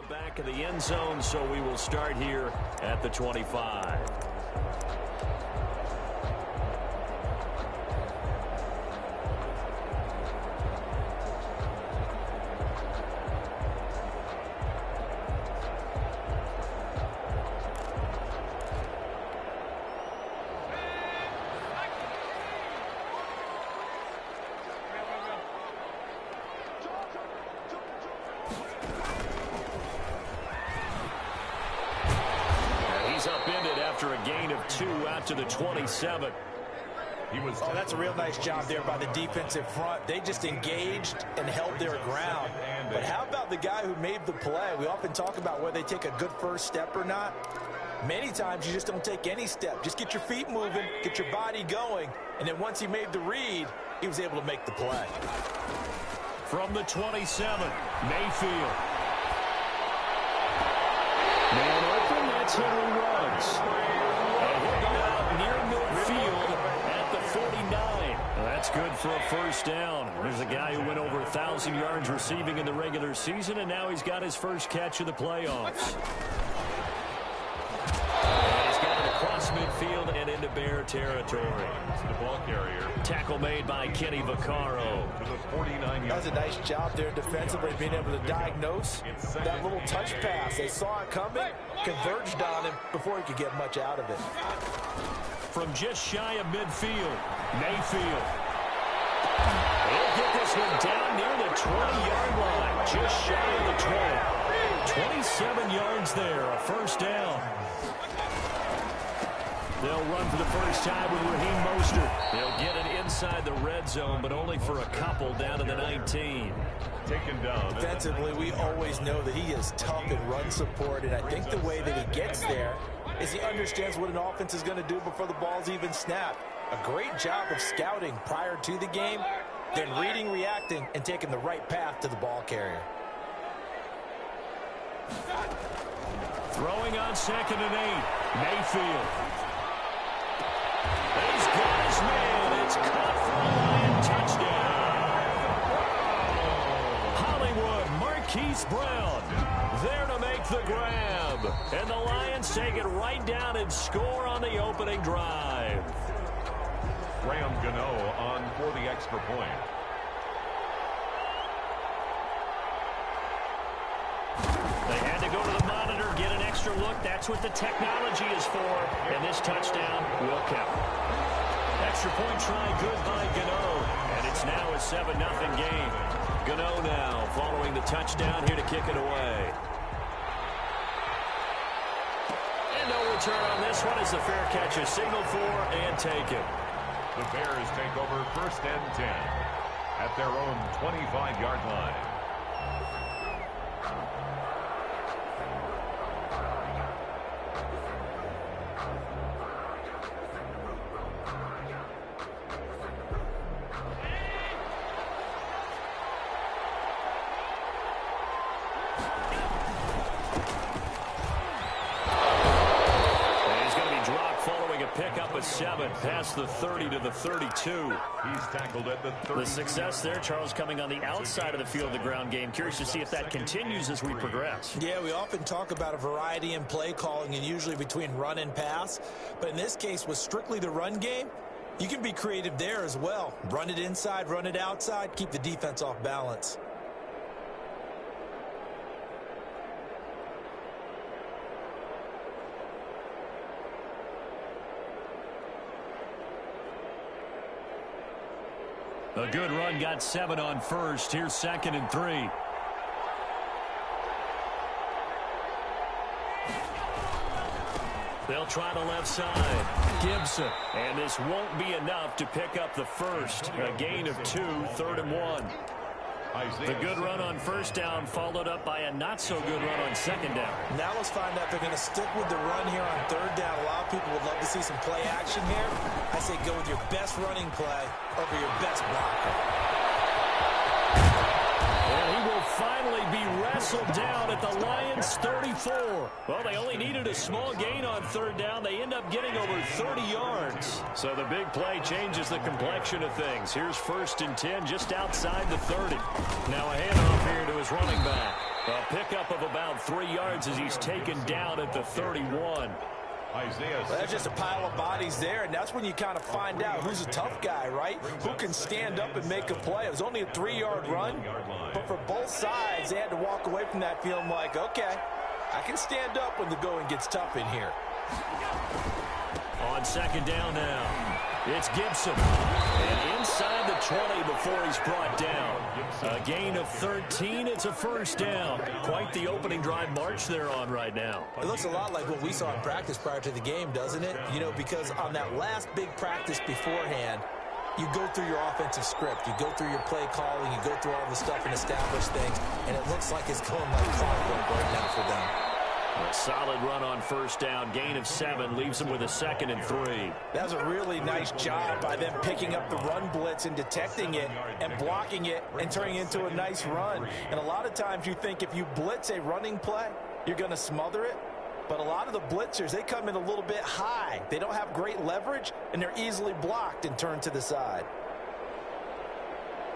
the back of the end zone, so we will start here at the 25. Upended after a gain of 2 out to the 27. Oh, that's a real nice job there by the defensive front. They just engaged and held their ground. But how about the guy who made the play? We often talk about whether they take a good first step or not. Many times you just don't take any step. Just get your feet moving, get your body going, and then once he made the read, he was able to make the play. From the 27, Mayfield. Man open, that's Henry Ruggs. And he'll go out near midfield at the 49. Well, that's good for a first down. There's a guy who went over 1,000 yards receiving in the regular season, and now he's got his first catch of the playoffs. And he's got it across midfield and into Bear territory. To the ball carrier. Tackle made by Kenny Vaccaro. To the 49 That's a nice job there defensively, being able to diagnose that little touch pass. They saw it coming, converged on him before he could get much out of it. From just shy of midfield, Mayfield. He'll get this one down near the 20-yard line, just shy of the 20. 27 yards there, a first down. They'll run for the first time with Raheem Mostert. They'll get it inside the red zone, but only for a couple down to the 19. Taken down. Defensively, we always know that he is tough in run support, and I think the way that he gets there is he understands what an offense is going to do before the ball's even snapped. A great job of scouting prior to the game, then reading, reacting, and taking the right path to the ball carrier. Throwing on 2nd and 8, Mayfield. He's got his man. It's caught for a Lion touchdown. Hollywood, Marquise Brown there to make the grab. And the Lions take it right down and score on the opening drive. Graham Gano on for the extra point. They had to go to the monitor, get an extra look. That's what the technology is for. And this touchdown will count. Extra point try good by Gano. And it's now a 7-0 game. Gano now following the touchdown here to kick it away. And no return on this one as the fair catch is signaled for and taken. The Bears take over 1st and 10 at their own 25-yard line. Pick up a 7 past the 30 to the 32. He's tackled at the 30. The success there, Charles, coming on the outside of the field of the ground game. Curious to see if that continues as we progress. Yeah, we often talk about a variety in play calling and usually between run and pass. But in this case, with strictly the run game, you can be creative there as well. Run it inside, run it outside, keep the defense off balance. A good run got 7 on first. Here's 2nd and 3. They'll try the left side. Gibson. And this won't be enough to pick up the first. A gain of 2, 3rd and 1. The good run on first down followed up by a not-so-good run on 2nd down. Now let's find out if they're going to stick with the run here on 3rd down. A lot of people would love to see some play action here. I say go with your best running play over your best blocker. And he will finally be wrestled down at the Lions' 34. Well, they only needed a small gain on 3rd down. They end up getting over 30 yards. So the big play changes the complexion of things. Here's 1st and 10 just outside the 30. Now a handoff here to his running back. A pickup of about 3 yards as he's taken down at the 31. Isaiah. Well, that's just a pile of bodies there, and that's when you kind of find out who's a tough guy, right? Who can stand up and make a play. It was only a 3-yard run, but for both sides, they had to walk away from that feeling like, okay, I can stand up when the going gets tough in here. On second down now, it's Gibson. And inside the 20 before he's brought down. A gain of 13. It's a first down. Quite the opening drive march they're on right now. It looks a lot like what we saw in practice prior to the game, doesn't it? You know, because on that last big practice beforehand, you go through your offensive script. You go through your play calling. You go through all the stuff and establish things. And it looks like it's going like clockwork right now for them. A solid run on first down. Gain of 7 leaves them with a 2nd and 3. That was a really nice job by them picking up the run blitz and detecting it and blocking it and turning it into a nice run. And a lot of times you think if you blitz a running play, you're going to smother it. But a lot of the blitzers, they come in a little bit high. They don't have great leverage, and they're easily blocked and turned to the side.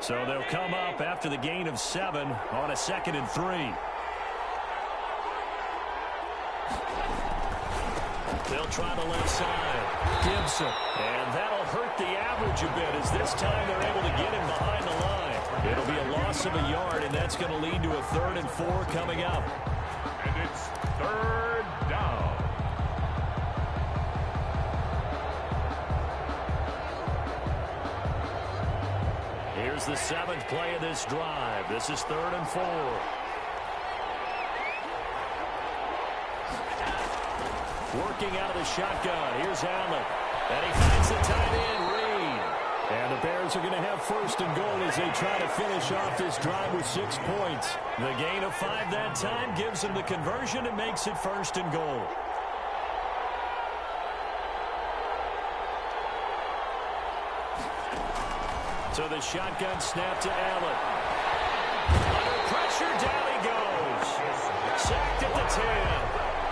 So they'll come up after the gain of 7 on a 2nd and 3. They'll try the left side. Gibson. And that'll hurt the average a bit as this time they're able to get him behind the line. It'll be a loss of a yard, and that's going to lead to a 3rd and 4 coming up. And it's 3rd down. Here's the 7th play of this drive. This is 3rd and 4. Working out of the shotgun. Here's Allen. And he finds the tight end, Reed. And the Bears are going to have 1st and goal as they try to finish off this drive with 6 points. The gain of 5 that time gives them the conversion and makes it 1st and goal. So the shotgun snap to Allen. Under pressure, down he goes. Sacked at the 10.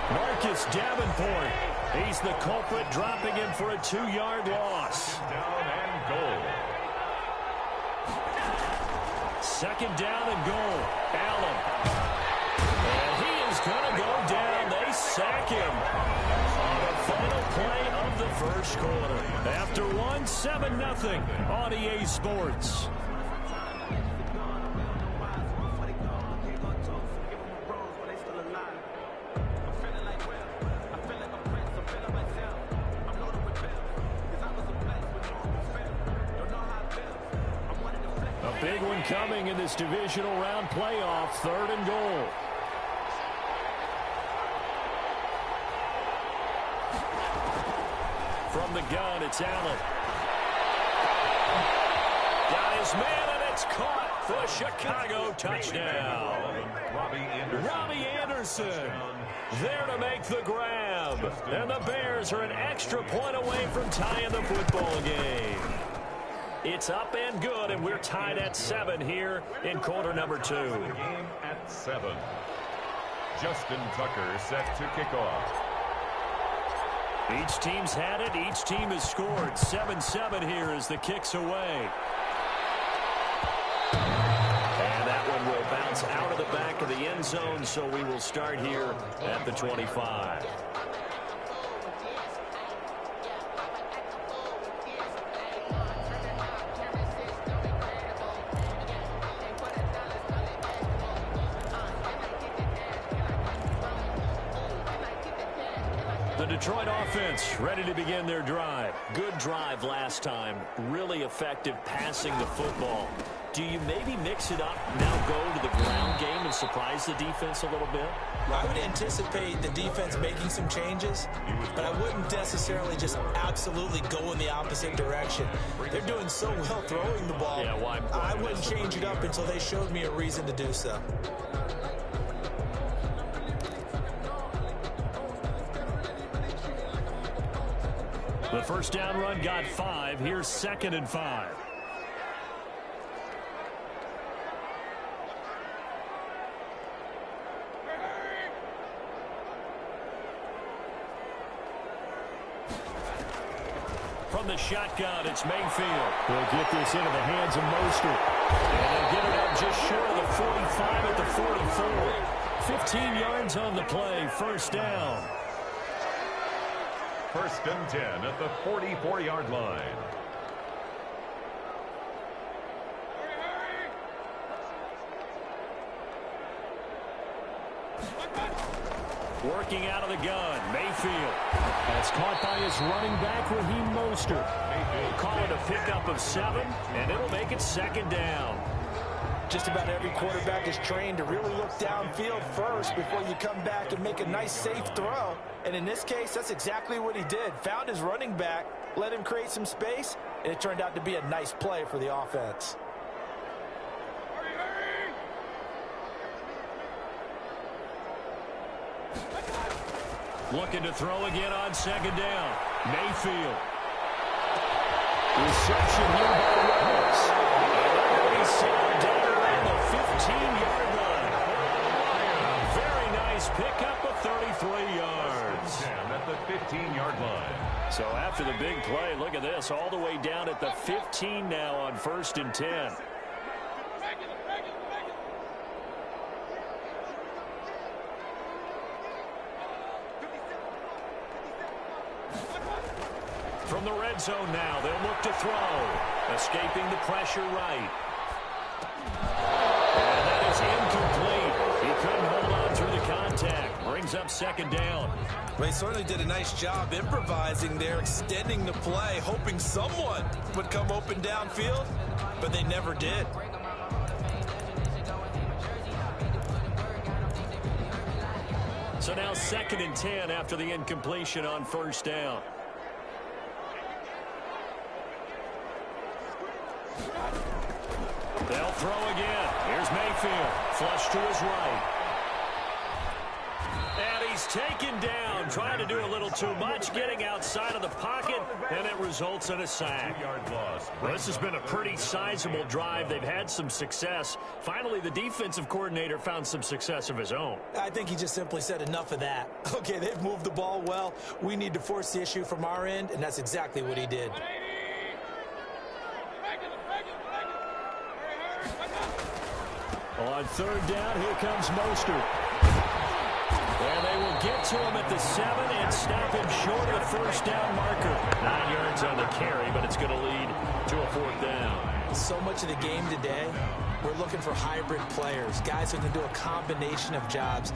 Marcus Davenport. He's the culprit, dropping him for a 2-yard loss. Down and goal. 2nd down and goal. Allen. And he is going to go down. They sack him. On the final play of the first quarter. After 1, 7-0 on EA Sports. Big one coming in this divisional round playoff. 3rd and goal. From the gun, it's Allen. Got his man, and it's caught for a Chicago touchdown. Robbie Anderson there to make the grab. And the Bears are an extra point away from tying the football game. It's up and good, and we're tied at 7 here in quarter number 2. Game at 7. Justin Tucker set to kick off. Each team's had it. Each team has scored. 7-7 here as the kick's away. And that one will bounce out of the back of the end zone, so we will start here at the 25. The Detroit offense ready to begin their drive. Good drive last time. Really effective passing the football. Do you maybe mix it up, now go to the ground game and surprise the defense a little bit? I would anticipate the defense making some changes, but I wouldn't necessarily just absolutely go in the opposite direction. They're doing so well throwing the ball. Yeah, why I wouldn't change it up until they showed me a reason to do so. The first down run got 5. Here's 2nd and 5. From the shotgun, it's Mayfield. They'll get this into the hands of Mostert. And they'll get it up just short of the 45 at the 44. 15 yards on the play, first down. First and 10 at the 44-yard line. Working out of the gun, Mayfield. That's caught by his running back, Raheem Mostert. We'll call it a pickup of 7, and it'll make it second down. Just about every quarterback is trained to really look downfield first before you come back and make a nice, safe throw. And in this case, that's exactly what he did. Found his running back, let him create some space, and it turned out to be a nice play for the offense. Looking to throw again on second down. Mayfield. Reception here by Reynolds. And he's sailed down around the 15-yard line. A very nice pickup of 33 yards. At the 15-yard line. So after the big play, look at this, all the way down at the 15 now on 1st and 10. From the red zone now, they'll look to throw. Escaping the pressure right. And that is incomplete. He couldn't hold on through the contact. Brings up second down. Well, he certainly did a nice job improvising there, extending the play, hoping someone would come open downfield, but they never did. So now 2nd and 10 after the incompletion on first down. They'll throw again. Here's Mayfield. Flush to his right. And he's taken down, trying to do a little too much, getting outside of the pocket, and it results in a sack. Well, this has been a pretty sizable drive. They've had some success. Finally, the defensive coordinator found some success of his own. I think he just simply said enough of that. Okay, they've moved the ball well. We need to force the issue from our end, and that's exactly what he did. On third down, here comes Mostert. And they will get to him at the 7 and snap him short of the first down marker. 9 yards on the carry, but it's going to lead to a 4th down. So much of the game today, we're looking for hybrid players, guys who can do a combination of jobs.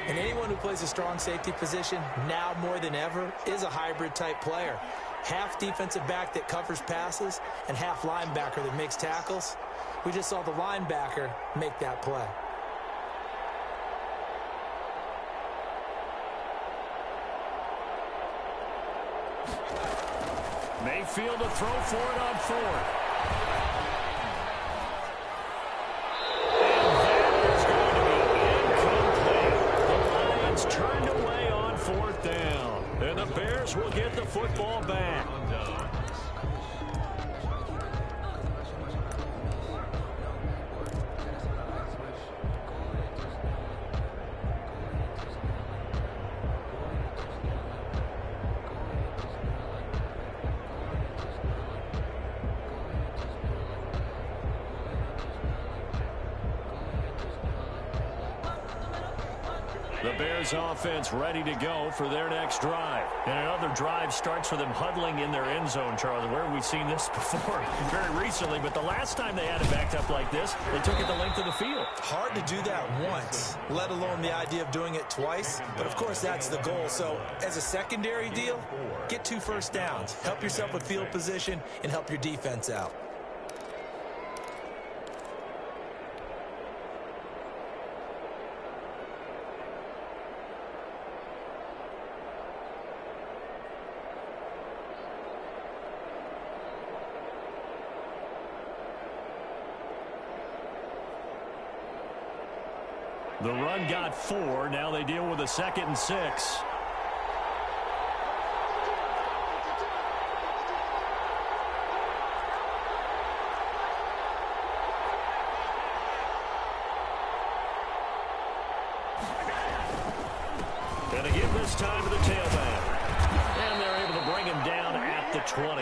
And anyone who plays a strong safety position, now more than ever, is a hybrid type player. Half defensive back that covers passes and half linebacker that makes tackles. We just saw the linebacker make that play. Mayfield to throw for it on 4th. And that is going to be incomplete. The Lions turned away on 4th down. And the Bears will get the football back. The Bears offense ready to go for their next drive. And another drive starts with them huddling in their end zone, Charlie. Where have we seen this before? Very recently, but the last time they had it backed up like this, they took it the length of the field. Hard to do that once, let alone the idea of doing it twice. But, of course, that's the goal. So, as a secondary deal, get 2 first downs. Help yourself with field position and help your defense out. The run got 4. Now they deal with a 2nd and 6. And again this time to the tailback. And they're able to bring him down at the 20.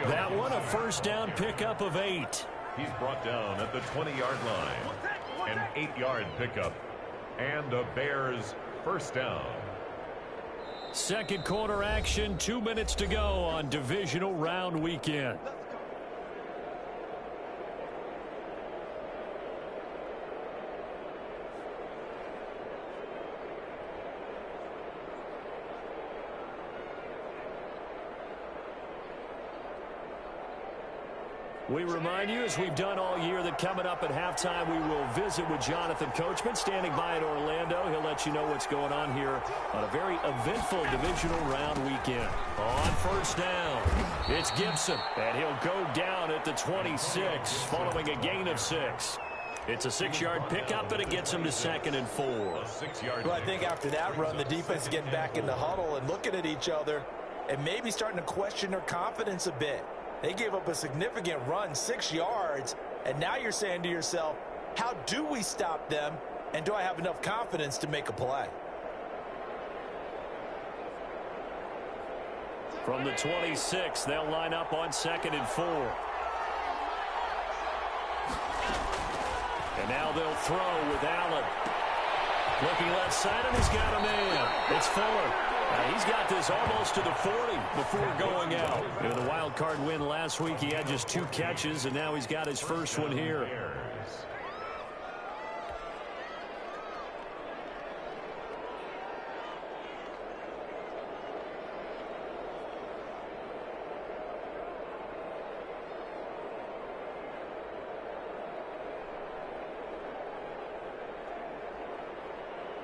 That one, a first down pickup of 8. He's brought down at the 20-yard line. An 8-yard pickup. And a Bears first down. Second quarter action, 2 minutes to go on divisional round weekend. We remind you, as we've done all year, that coming up at halftime, we will visit with Jonathan Coachman, standing by in Orlando. He'll let you know what's going on here on a very eventful divisional round weekend. On first down, it's Gibson, and he'll go down at the 26, following a gain of 6. It's a 6-yard pickup, and it gets him to 2nd and 4. Well, I think after that run, the defense is getting back in the huddle and looking at each other and maybe starting to question their confidence a bit. They gave up a significant run, 6 yards, and now you're saying to yourself, how do we stop them, and do I have enough confidence to make a play? From the 26, they'll line up on 2nd and 4. And now they'll throw with Allen. Looking left side, and he's got a man. It's Fuller. He's got this almost to the 40 before going out. In the wild card win last week, he had just 2 catches, and now he's got his first one here.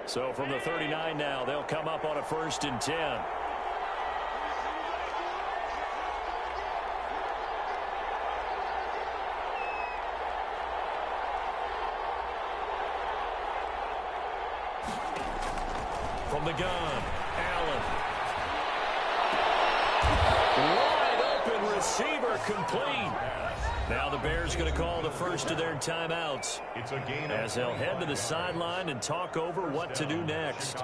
So from the 39 now, they'll come up on a 1st and 10. From the gun, Allen. Wide open receiver, complete. Now the Bears going to call the first of their timeouts as they'll head to the sideline and talk over what to do next.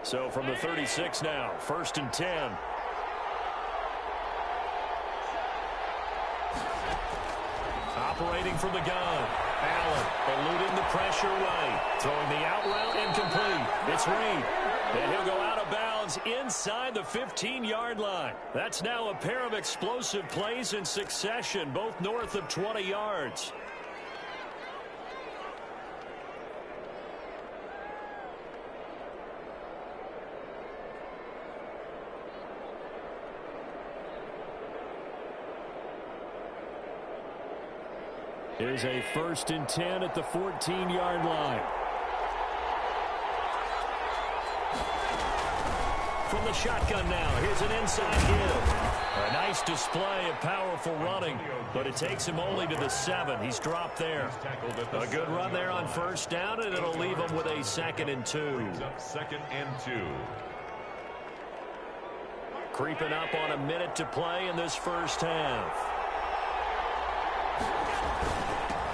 So from the 36 now, 1st and 10. Operating from the gun. Allen eluding the pressure away. Throwing the out route incomplete. It's Reed. And he'll go out of bounds inside the 15-yard line. That's now a pair of explosive plays in succession, both north of 20 yards. Here's a 1st and 10 at the 14-yard line. From the shotgun now, here's an inside give. A nice display of powerful running, but it takes him only to the 7. He's dropped there. A good run there on 1st down, and it'll leave him with a 2nd and 2. 2nd and 2. Creeping up on a minute to play in this 1st half.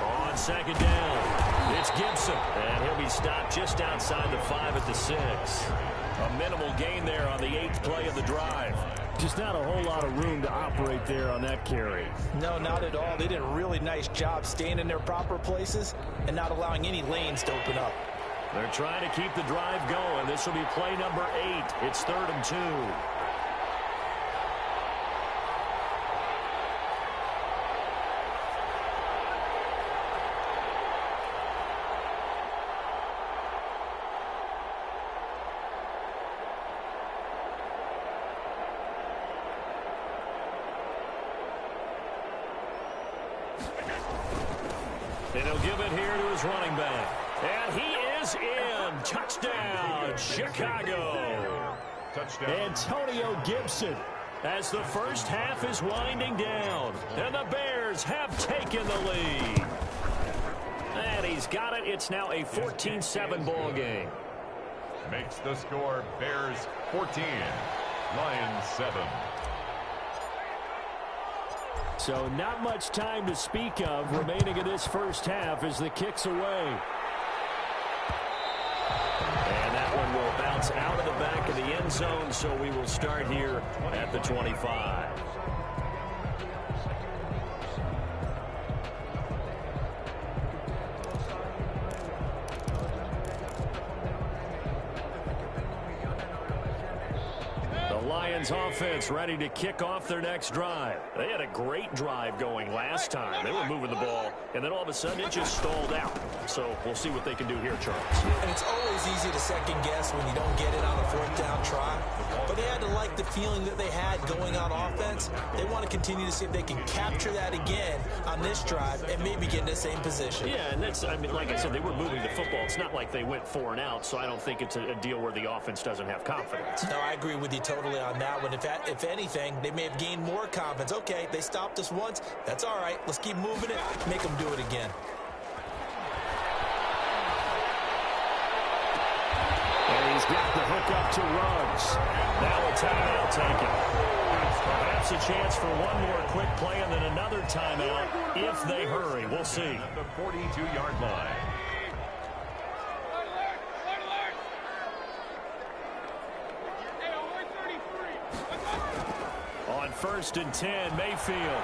On 2nd down, it's Gibson, and he'll be stopped just outside the 5 at the 6. A minimal gain there on the 8th play of the drive. Just not a whole lot of room to operate there on that carry. No, not at all. They did a really nice job staying in their proper places and not allowing any lanes to open up. They're trying to keep the drive going. This will be play number 8. It's 3rd and 2. And he'll give it here to his running back. And he is in. Touchdown, Chicago. Touchdown. Antonio Gibson, as the 1st half is winding down. And the Bears have taken the lead. And he's got it. It's now a 14-7 ball game. Makes the score Bears 14, Lions 7. So not much time to speak of remaining in this 1st half as the kick's away. And that one will bounce out of the back of the end zone, so we will start here at the 25. Lions offense ready to kick off their next drive. They had a great drive going last time. They were moving the ball, and then all of a sudden it just stalled out. So we'll see what they can do here, Charles. And it's always easy to second guess when you don't get it on a 4th down try. But they had to like the feeling that they had going on offense. They want to continue to see if they can capture that again on this drive and maybe get in the same position. Yeah, and that's, I mean, like I said, they were moving the football. It's not like they went 4 and out, so I don't think it's a deal where the offense doesn't have confidence. No, I agree with you totally on that one. If anything, they may have gained more confidence. Okay, they stopped us once. That's all right. Let's keep moving it. Make them do it again. And he's got the hook up to Ruggs. Now a timeout taken. Perhaps a chance for one more quick play and then another timeout if they hurry. We'll see. At the 42-yard line. On 1st and 10, Mayfield.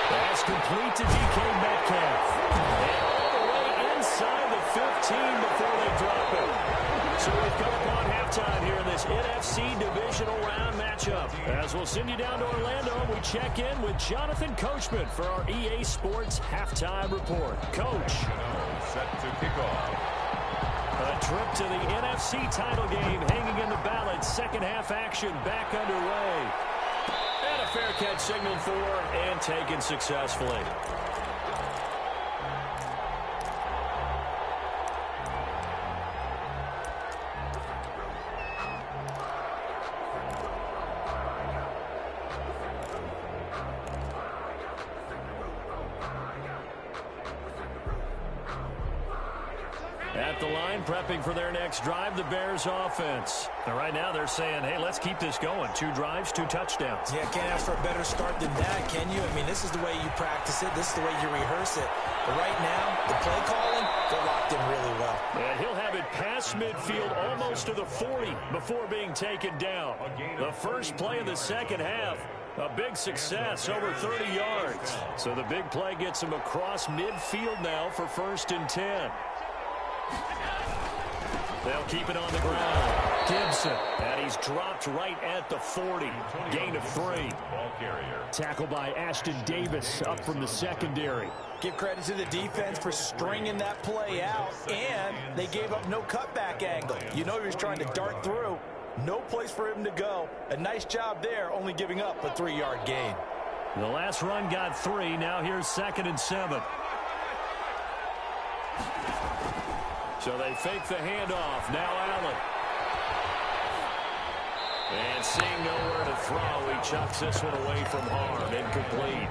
Pass complete to DK Metcalf. And all the way inside the 15 before they drop it. So we've come upon halftime here in this NFC Divisional Round matchup. As we'll send you down to Orlando, we check in with Jonathan Coachman for our EA Sports Halftime Report. Coach. Set to kick off. A trip to the NFC title game hanging in the balance. 2nd half action back underway. And a fair catch signaled for and taken successfully. At the line, prepping for their next drive, the Bears offense. And right now they're saying, hey, let's keep this going. 2 drives, 2 touchdowns. Yeah, can't ask for a better start than that, can you? I mean, this is the way you practice it. This is the way you rehearse it. But right now, the play calling, They're locked in really well. And he'll have it past midfield almost to the 40 before being taken down. The first play of the second half, a big success, over 30 yards. So the big play gets him across midfield now for 1st and 10. They'll keep it on the ground. Gibson, and he's dropped right at the 40. Gain of 3. Ball carrier. Tackle by Ashton Davis up from the secondary. Give credit to the defense for stringing that play out, and they gave up no cutback angle. You know he was trying to dart through. No place for him to go. A nice job there, only giving up a 3-yard gain. The last run got 3. Now here's 2nd and 7. So they fake the handoff. Now Allen. And seeing nowhere to throw, he chucks this one away from harm. Incomplete.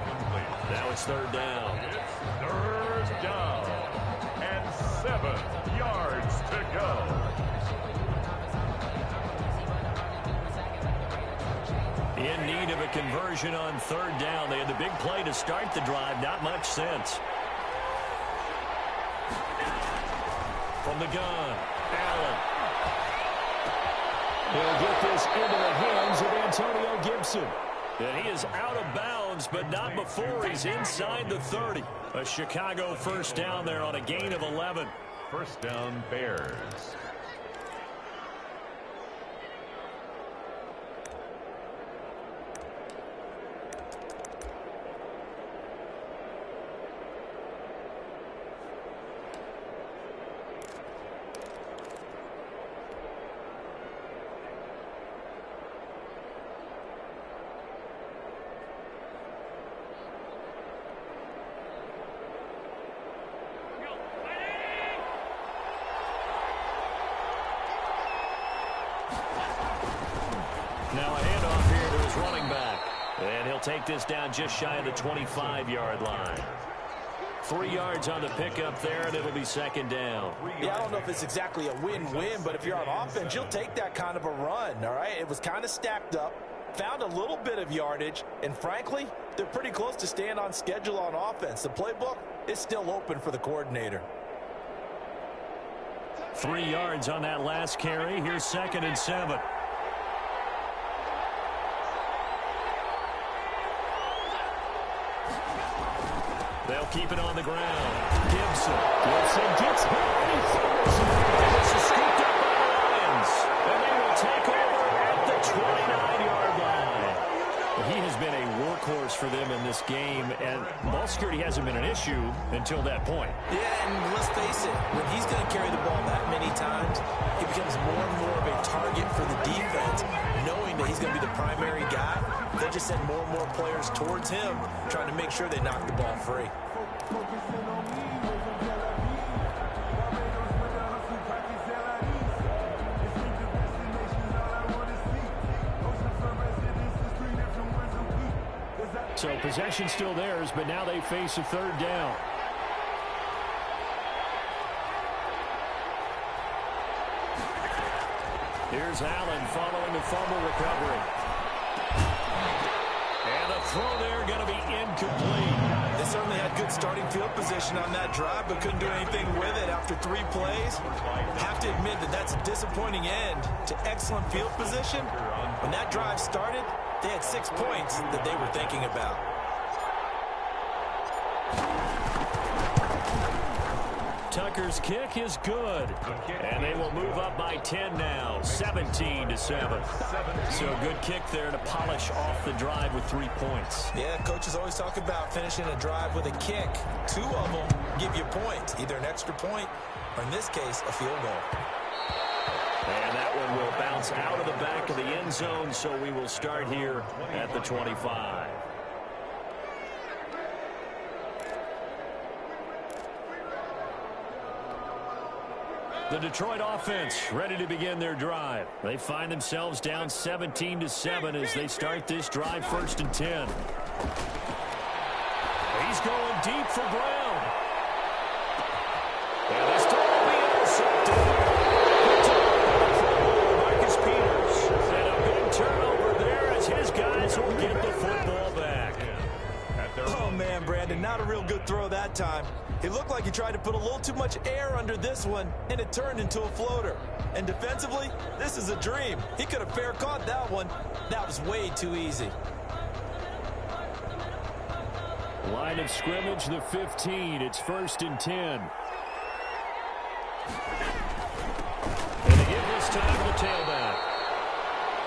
Now it's 3rd down. It's 3rd down. And 7 yards to go. In need of a conversion on 3rd down. They had the big play to start the drive. Not much sense. From the gun, Allen. He'll get this into the hands of Antonio Gibson. And he is out of bounds, but not before he's inside the 30. A Chicago 1st down there on a gain of 11. 1st down, Bears. Now a handoff here to his running back. And he'll take this down just shy of the 25-yard line. 3 yards on the pickup there, and it'll be 2nd down. Yeah, I don't know if it's exactly a win-win, but if you're on offense, you'll take that kind of a run, all right? It was kind of stacked up, found a little bit of yardage, and frankly, they're pretty close to staying on schedule on offense. The playbook is still open for the coordinator. 3 yards on that last carry. Here's 2nd and 7. They'll keep it on the ground. Gibson gets hit. This is scooped up by the Lions. And they will take over at the 29-yard line. Well, he has been a workhorse for them in this game, and ball security hasn't been an issue until that point. Yeah, and let's face it, when he's going to carry the ball that many times, he becomes more and more of a target for the defense, knowing that he's going to be the primary guy. They just send more and more players towards him, trying to make sure they knock the ball free. So possession still theirs, but now they face a 3rd down. Here's Allen following the fumble recovery. And the throw there going to be incomplete. They certainly had good starting field position on that drive, but couldn't do anything with it after 3 plays. Have to admit that that's a disappointing end to excellent field position. When that drive started, they had 6 points that they were thinking about. Tucker's kick is good. And they will move up by 10 now, 17-7. So good kick there to polish off the drive with 3 points. Yeah, coaches always talk about finishing a drive with a kick. 2 of them give you points, either an extra point or, in this case, a field goal. And that one will bounce out of the back of the end zone, so we will start here at the 25. The Detroit offense ready to begin their drive. They find themselves down 17-7 as they start this drive, 1st and 10. He's going deep for Brown. And this time will be intercepted. Marcus Peters. And a big turnover there as his guys will get the football back. Oh, man, Brandon, not a real good throw that time. It looked like he tried to put a little too much air under this one, and it turned into a floater. And defensively, this is a dream. He could have fair caught that one. That was way too easy. Line of scrimmage, the 15. It's 1st and 10. And they give this time to the tailback.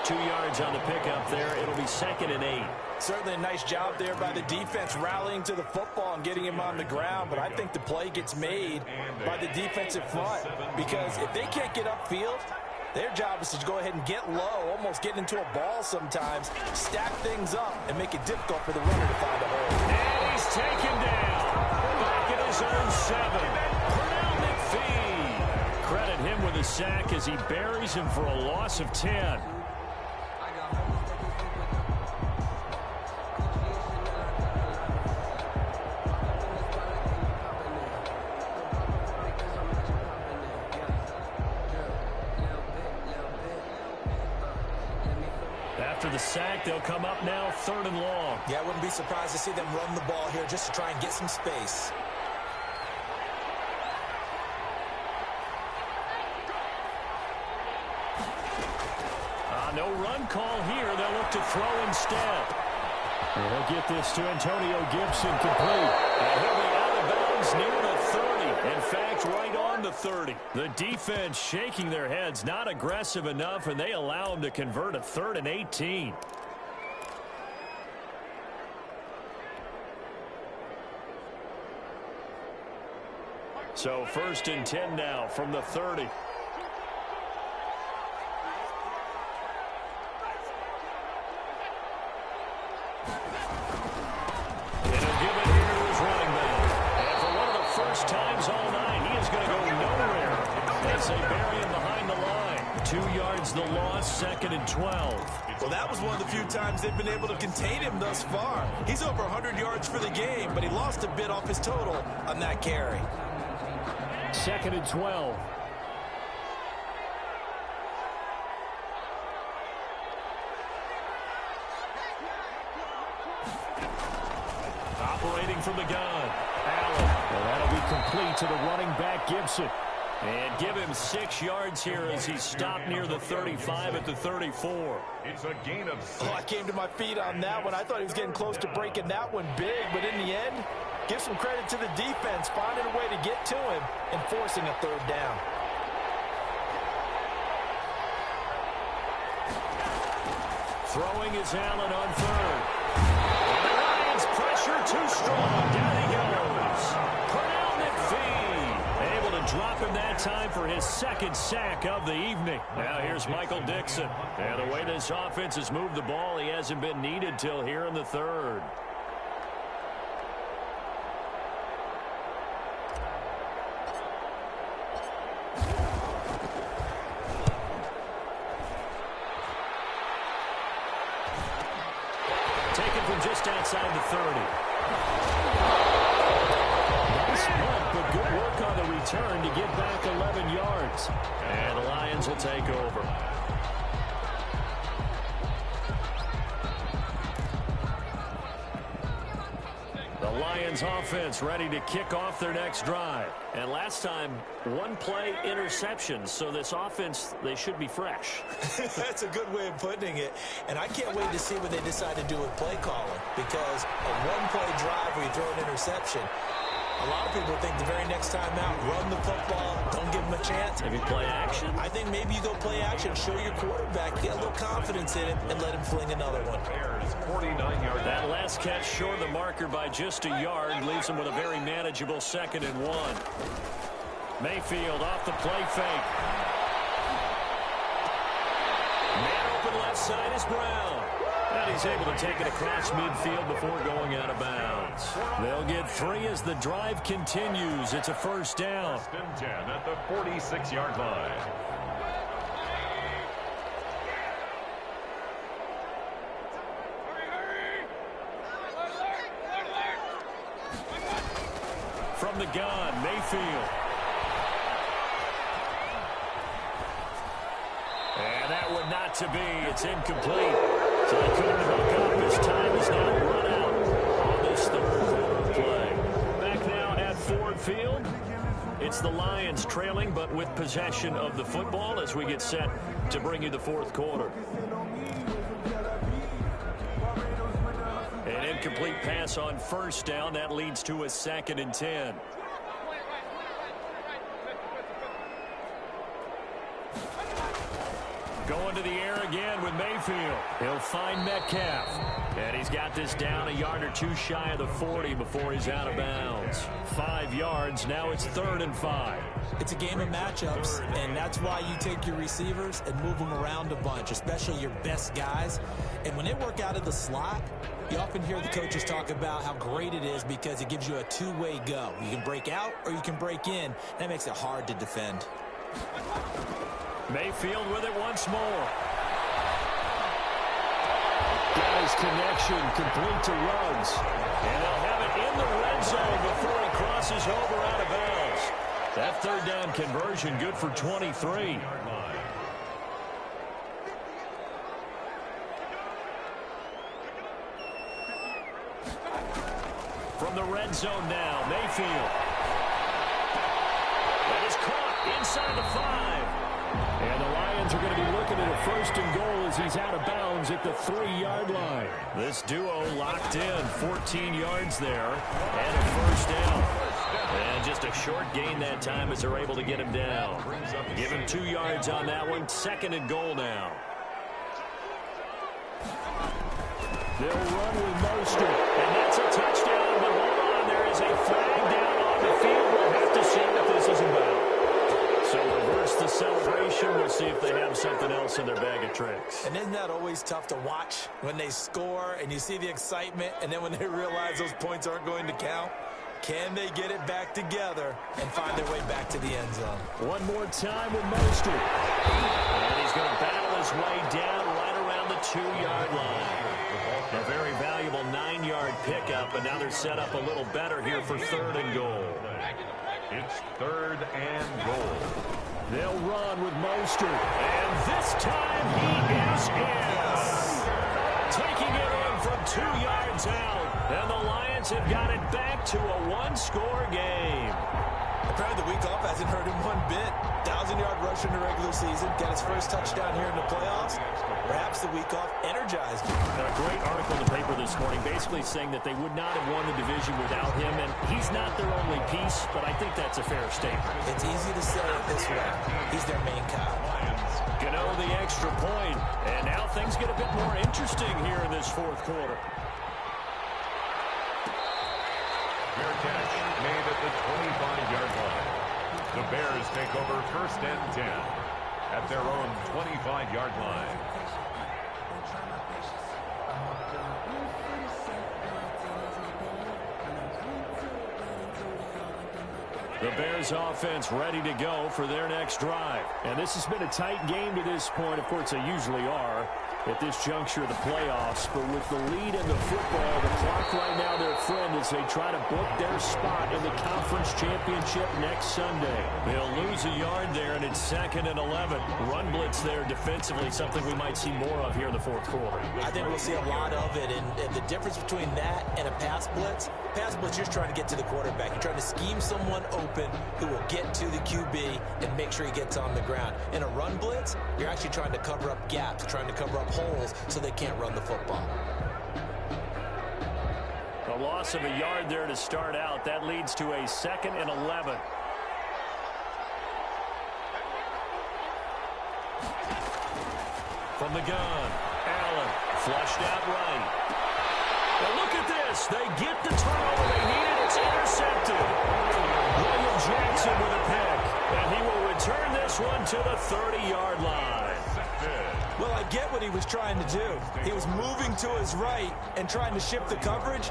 2 yards on the pickup there. It'll be 2nd and 8. Certainly a nice job there by the defense rallying to the football and getting him on the ground, but I think the play gets made by the defensive front because if they can't get upfield, their job is to go ahead and get low, almost get into a ball sometimes, stack things up, and make it difficult for the runner to find a hole. And he's taken down. Back at his own 7. Pernell McPhee. Credit him with a sack as he buries him for a loss of 10. After the sack, they'll come up now 3rd and long. Yeah, I wouldn't be surprised to see them run the ball here just to try and get some space. No run call here. They'll look to throw instead. They'll get this to Antonio Gibson complete. And he'll be out of bounds near the 30. In fact, right on the 30. The defense shaking their heads, not aggressive enough, and they allow him to convert a 3rd and 18. So 1st and 10 now from the 30. Times all night. He is going to go nowhere as they bury him behind the line. 2 yards the loss, 2nd and 12. Well, that was one of the few times they've been able to contain him thus far. He's over 100 yards for the game, but he lost a bit off his total on that carry. 2nd and 12. Operating from the gun. Allen. Well, that'll be complete to the running back, Gibson. And give him 6 yards here as he's stopped near the 35 at the 34. It's a gain of 6. Oh, I came to my feet on that one. I thought he was getting close to breaking that one big, but in the end, give some credit to the defense, finding a way to get to him and forcing a 3rd down. Throwing is Allen on 3rd. And the Lions pressure too strong. Down he goes. Pernell McPhee able to drop him that time for his 2nd sack of the evening. Now here's Michael Dixon. And the way this offense has moved the ball, he hasn't been needed till here in the 3rd. Taken from just outside the 30. Nice punt, but good work on the return to get back 11 yards. And the Lions will take over. The Lions offense ready to kick off their next drive. And last time, 1 play interception. So this offense, they should be fresh. That's a good way of putting it. And I can't wait to see what they decide to do with play calling. Because a 1-play drive where you throw an interception, a lot of people think the very next time out, run the football, don't give them a chance. Maybe play action? I think maybe you go play action, show your quarterback, get a little confidence in it, and let him fling another one. 49 yards. That last catch short of the marker by just a yard leaves him with a very manageable 2nd and 1. Mayfield off the play fake. Man open left side is Brown. And he's able to take it across midfield before going out of bounds. They'll get 3 as the drive continues. It's a 1st down. 1st and 10 at the 46-yard line. From the gun, Mayfield. And that one not to be. It's incomplete. So they couldn't hook up. His time is now run out on this 3rd quarter play. midfield. It's the Lions trailing, but with possession of the football as we get set to bring you the fourth quarter. An incomplete pass on first down. That leads to a 2nd and 10. Going to the air again with Mayfield. He'll find Metcalf. And he's got this down a yard or two shy of the 40 before he's out of bounds. 5 yards. Now it's 3rd and 5. It's a game of matchups, and that's why you take your receivers and move them around a bunch, especially your best guys. And when they work out of the slot, you often hear the coaches talk about how great it is because it gives you a two-way go. You can break out or you can break in. That makes it hard to defend. Mayfield with it once more. Got his connection complete to Ruggs. And they'll have it in the red zone before he crosses over out of bounds. That 3rd down conversion good for 23. From the red zone now, Mayfield. That is caught inside the 5. And the Lions are going to be looking at a 1st and goal as he's out of bounds at the 3-yard line. This duo locked in, 14 yards there, and a 1st down. And just a short gain that time as they're able to get him down. Give him 2 yards on that one, 2nd and goal now. They'll run with Mostert, and that's a touchdown, but hold on, there is a flag down on the field. We'll have to see what this is about. So reverse the celebration. We'll see if they have something else in their bag of tricks. And isn't that always tough to watch when they score and you see the excitement, and then when they realize those points aren't going to count? Can they get it back together and find their way back to the end zone? One more time with Mostert. And he's going to battle his way down right around the 2-yard line. A very valuable 9-yard pickup, and now they're set up a little better here for 3rd and goal. It's 3rd and goal. They'll run with Mostert. And this time he is in. Taking it in from 2 yards out. And the Lions have got it back to a 1-score game. Apparently the week off hasn't hurt him one bit. 1,000-yard rush in the regular season. Got his first touchdown here in the playoffs. Perhaps the week off energized him. A great article in the paper this morning basically saying that they would not have won the division without him. And he's not their only piece, but I think that's a fair statement. It's easy to say it this way. He's their main guy. Gano the extra point. And now things get a bit more interesting here in this 4th quarter. Fair catch made at the 25-yard line. The Bears take over 1st and 10 at their own 25-yard line. The Bears offense ready to go for their next drive. And this has been a tight game to this point. Of course, they usually are at this juncture of the playoffs. But with the lead in the football, the clock right now their friend as they try to book their spot in the conference championship next Sunday. They'll lose a yard there, and it's 2nd and 11. Run blitz there defensively, something we might see more of here in the 4th quarter. I think we'll see a lot of it. And the difference between that and a pass blitz, you're just trying to get to the quarterback. You're trying to scheme someone open who will get to the QB and make sure he gets on the ground. In a run blitz, you're actually trying to cover up gaps, trying to cover up holes so they can't run the football. A loss of a yard there to start out. That leads to a 2nd and 11. From the gun, Allen flushed out right. Now look at this. They get the turnover they needed. It's intercepted. William Jackson with a pick. And he will return this one to the 30-yard line. Well, I get what he was trying to do. He was moving to his right and trying to shift the coverage.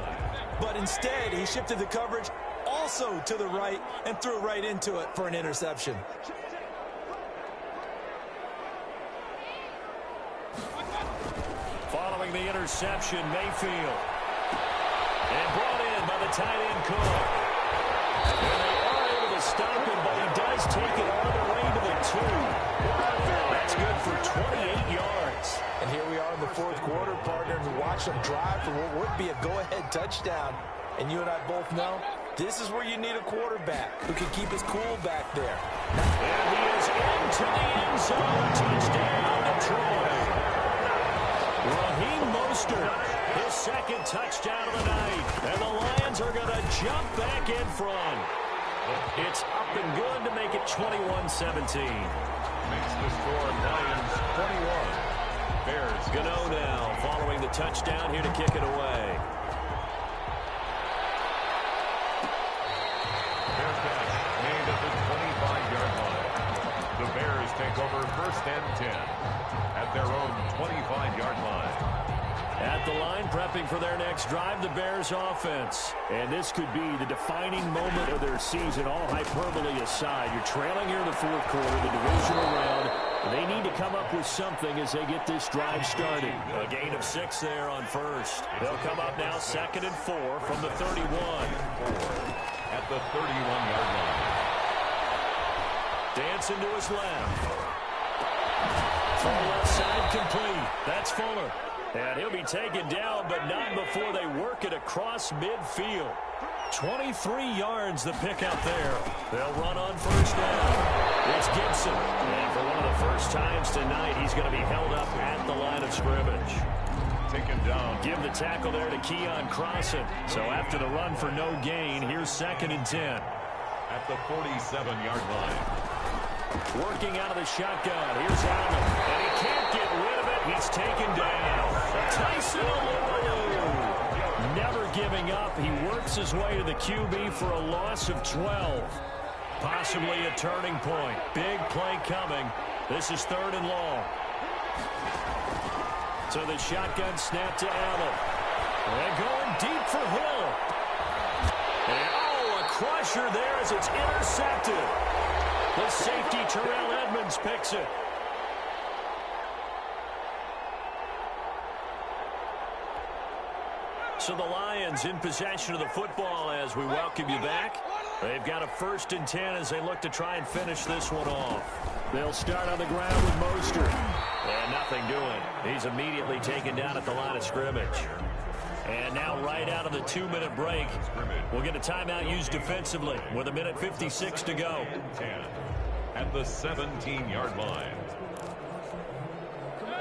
But instead, he shifted the coverage also to the right and threw right into it for an interception. Following the interception, Mayfield. And brought in by the tight end Cook. And they are able to stop him, but he does take it all the way to the 2. That's good for 28 yards. And here we are in the 4th quarter, partner, and watch them drive for what would be a go-ahead touchdown. And you and I both know This is where you need a quarterback who can keep his cool back there. And he is into the end zone. Touchdown, Detroit. Raheem Mostert, his second touchdown of the night. And the Lions are going to jump back in front. It's up and good to make it 21-17. Makes the score Lions 21. Bears Gano now following the touchdown here to kick it away. Fair catch made at the 25-yard line. The Bears take over first and 10 at their own 25-yard line. At the line, prepping for their next drive, the Bears offense. And this could be the defining moment of their season, all hyperbole aside. You're trailing here in the fourth quarter, the divisional round. They need to come up with something as they get this drive started. A gain of 6 there on first. They'll come up now 2nd and 4 from the 31. At the 31-yard line. Dancing to his left. From the left side, complete. That's Fuller. And he'll be taken down, but not before they work it across midfield. 23 yards the pick out there. They'll run on first down. It's Gibson. And for one of the first times tonight, he's going to be held up at the line of scrimmage. Taken down. Give the tackle there to Keon Crossan. So after the run for no gain, here's 2nd and 10. At the 47-yard line. Working out of the shotgun. Here's Allen. And he can't get rid of it. He's taken down. Tyson Alualu. Never giving up. He works his way to the QB for a loss of 12. Possibly a turning point. Big play coming. This is 3rd and long. So the shotgun snap to Allen. And going deep for Hill. And a crusher there as it's intercepted. The safety, Terrell Edmonds, picks it. So the Lions in possession of the football as we welcome you back. They've got a 1st and 10 as they look to try and finish this one off. They'll start on the ground with Mostert. And nothing doing. He's immediately taken down at the line of scrimmage. And now right out of the 2-minute break, we'll get a timeout used defensively with 1:56 to go. 10 at the 17-yard line.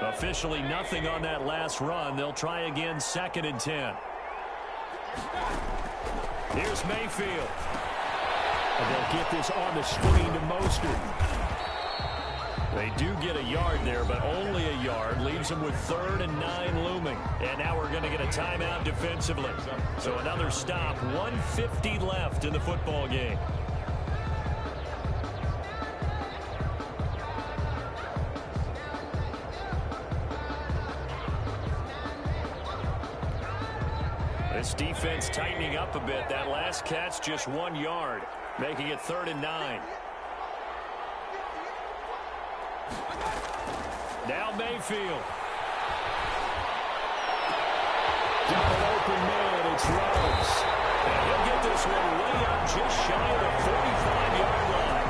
Officially nothing on that last run. They'll try again 2nd and 10. Here's Mayfield. And they'll get this on the screen to Mostert. They do get a yard there, but only a yard. Leaves them with 3rd and 9 looming. And now we're going to get a timeout defensively. So another stop. 1:50 left in the football game. This defense tightening up a bit. That last catch just 1 yard, making it 3rd and 9. Now Mayfield. Double open man, it's Rose. And he'll get this one way up just shy of the 45-yard line.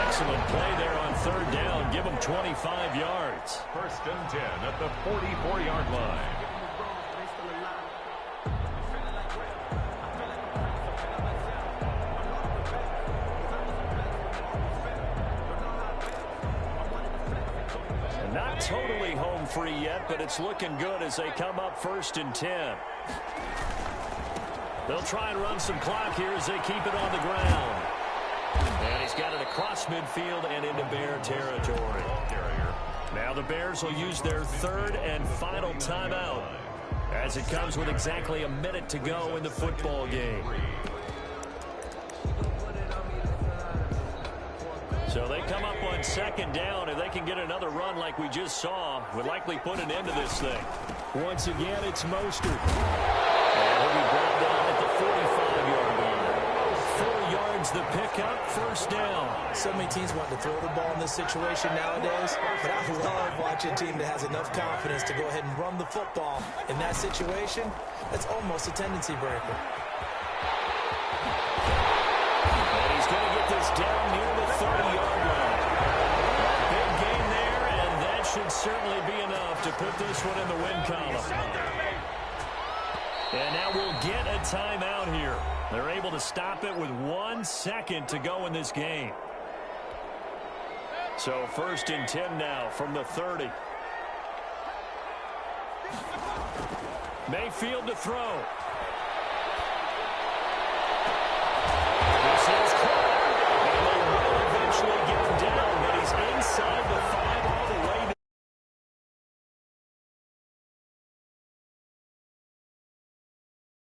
Excellent play there on 3rd down. Give him 25 yards. 1st and 10 at the 44-yard line. Not totally home free yet, but it's looking good as they come up 1st and 10. They'll try and run some clock here as they keep it on the ground. And he's got it across midfield and into Bear territory. Now the Bears will use their 3rd and final timeout as it comes with exactly a minute to go in the football game. So they come up on 2nd down. If they can get another run like we just saw, would likely put an end to this thing. Once again, it's Mostert. And he'll be brought down at the 45-yard line. 4 yards the pickup, 1st down. So many teams want to throw the ball in this situation nowadays, but I love watching a team that has enough confidence to go ahead and run the football. In that situation, that's almost a tendency breaker. He's going to get this down near the 30-yard line. Big gain there, and that should certainly be enough to put this one in the win column. And now we'll get a timeout here. They're able to stop it with 1 second to go in this game. So 1st and 10 now from the 30. Mayfield to throw.